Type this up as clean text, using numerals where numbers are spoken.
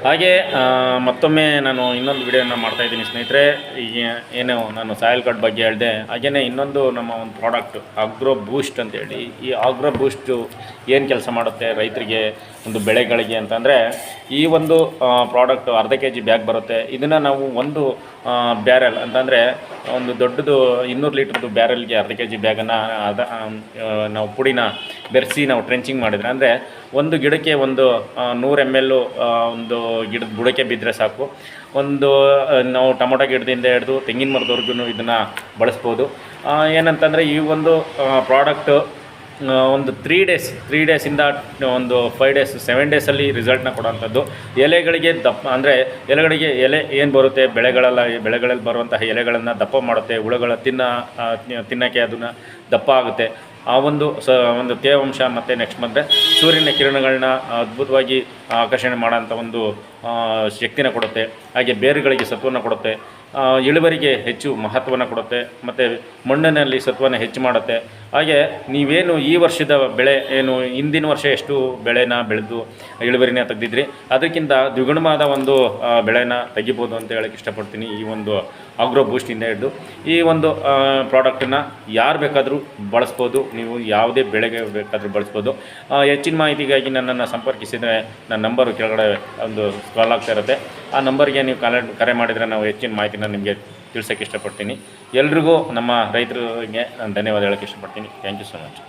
ಹಾಗೆ ಮತ್ತೊಮ್ಮೆ ನಾನು ಇನ್ನೊಂದು ವಿಡಿಯೋನ ಮಾಡ್ತಾಯಿದ್ದೀನಿ ಸ್ನೇಹಿತರೆ. ಈಗ ಏನು ನಾನು ಸಾಯಿಲ್ ಕಾರ್ಡ್ ಬಗ್ಗೆ ಹೇಳಿದೆ, ಹಾಗೆಯೇ ಇನ್ನೊಂದು ನಮ್ಮ ಒಂದು ಪ್ರಾಡಕ್ಟ್ ಆಗ್ರೋ ಬೂಸ್ಟ್ ಅಂತೇಳಿ. ಈ ಆಗ್ರೋ ಬೂಸ್ಟು ಏನು ಕೆಲಸ ಮಾಡುತ್ತೆ ರೈತರಿಗೆ, ಒಂದು ಬೆಳೆಗಳಿಗೆ ಅಂತಂದರೆ, ಈ ಒಂದು ಪ್ರಾಡಕ್ಟು ಅರ್ಧ ಕೆ ಜಿ ಬ್ಯಾಗ್ ಬರುತ್ತೆ. ಇದನ್ನು ನಾವು ಒಂದು ಬ್ಯಾರೆಲ್ ಅಂತಂದರೆ ಒಂದು ದೊಡ್ಡದು 200 ಲೀಟ್ರದ್ದು ಬ್ಯಾರೆಲ್ಗೆ ಅರ್ಧ ಕೆ ಜಿ ಬ್ಯಾಗನ್ನು ನಾವು ಪುಡಿನ ಬೆರೆಸಿ ನಾವು ಟ್ರೆಂಚಿಂಗ್ ಮಾಡಿದರೆ, ಅಂದರೆ ಒಂದು ಗಿಡಕ್ಕೆ ಒಂದು 100 ml ಒಂದು ಗಿಡದ ಬುಡಕ್ಕೆ ಬಿದ್ದರೆ ಸಾಕು. ಒಂದು ನಾವು ಟೊಮೊಟೊ ಗಿಡದಿಂದ ಹಿಡಿದು ತೆಂಗಿನ ಮರದವರೆಗೂ ಇದನ್ನು ಬಳಸ್ಬೋದು. ಏನಂತಂದರೆ ಈ ಒಂದು ಪ್ರಾಡಕ್ಟು ಒಂದು 3 ಡೇಸಿಂದ ಒಂದು 5 ಡೇಸ್ 7 ಡೇಸಲ್ಲಿ ರಿಸಲ್ಟ್ನ ಕೊಡೋವಂಥದ್ದು. ಎಲೆಗಳಿಗೆ ದಪ್ಪ ಅಂದರೆ ಎಲೆ ಏನು ಬರುತ್ತೆ ಬೆಳೆಗಳಲ್ಲಿ ಬರುವಂತಹ ಎಲೆಗಳನ್ನು ದಪ್ಪ ಮಾಡುತ್ತೆ. ಹುಳುಗಳ ತಿನ್ನೋಕ್ಕೆ ಅದನ್ನು ದಪ್ಪ ಆಗುತ್ತೆ. ಆ ಒಂದು ತೇವಾಂಶ ಮತ್ತು ನೆಕ್ಸ್ಟ್ ಬಂದರೆ ಸೂರ್ಯನ ಕಿರಣಗಳನ್ನ ಅದ್ಭುತವಾಗಿ ಆಕರ್ಷಣೆ ಮಾಡೋಂಥ ಒಂದು ಶಕ್ತಿನ ಕೊಡುತ್ತೆ. ಹಾಗೆ ಬೇರುಗಳಿಗೆ ಸತ್ವವನ್ನು ಕೊಡುತ್ತೆ. ಇಳುವರಿಗೆ ಹೆಚ್ಚು ಮಹತ್ವವನ್ನು ಕೊಡುತ್ತೆ. ಮತ್ತು ಮಣ್ಣಿನಲ್ಲಿ ಸತ್ವನ ಹೆಚ್ಚು ಮಾಡುತ್ತೆ. ಹಾಗೆ ನೀವೇನು ಈ ವರ್ಷದ ಬೆಳೆ ಏನು ಹಿಂದಿನ ವರ್ಷ ಎಷ್ಟು ಬೆಳೆನ ಬೆಳೆದು ಇಳುವರಿನ ತೆಗೆದಿದ್ರಿ, ಅದಕ್ಕಿಂತ ದ್ವಿಗುಣವಾದ ಒಂದು ಬೆಳೆನ ತೆಗಿಬೋದು ಅಂತ ಹೇಳಕ್ಕೆ ಇಷ್ಟಪಡ್ತೀನಿ. ಈ ಒಂದು ಆಗ್ರೋ ಬೂಸ್ಟಿಂದ ಹಿಡಿದು ಈ ಒಂದು ಪ್ರಾಡಕ್ಟನ್ನು ಯಾರು ಬೇಕಾದರೂ ಬಳಸ್ಬೋದು. ನೀವು ಯಾವುದೇ ಬೆಳೆಗೆ ಬೇಕಾದರೂ ಬಳಸ್ಬೋದು. ಹೆಚ್ಚಿನ ಮಾಹಿತಿಗಾಗಿ ನನ್ನನ್ನು ಸಂಪರ್ಕಿಸಿದರೆ ನನ್ನ ನಂಬರು ಕೆಳಗಡೆ ಒಂದು ಸ್ಕ್ರಾಲ್ ಆಗ್ತಾ ಇರುತ್ತೆ. ಆ ನಂಬರ್ಗೆ ನೀವು ಕರೆ ಮಾಡಿದರೆ ನಾವು ಹೆಚ್ಚಿನ ಮಾಹಿತಿನ ನಿಮಗೆ ತಿಳಿಸೋಕ್ಕೆ ಇಷ್ಟಪಡ್ತೀನಿ. ಎಲ್ರಿಗೂ ನಮ್ಮ ರೈತರಿಗೆ ನಾನು ಧನ್ಯವಾದ ಹೇಳೋಕ್ಕೆ ಇಷ್ಟಪಡ್ತೀನಿ. Thank you so much.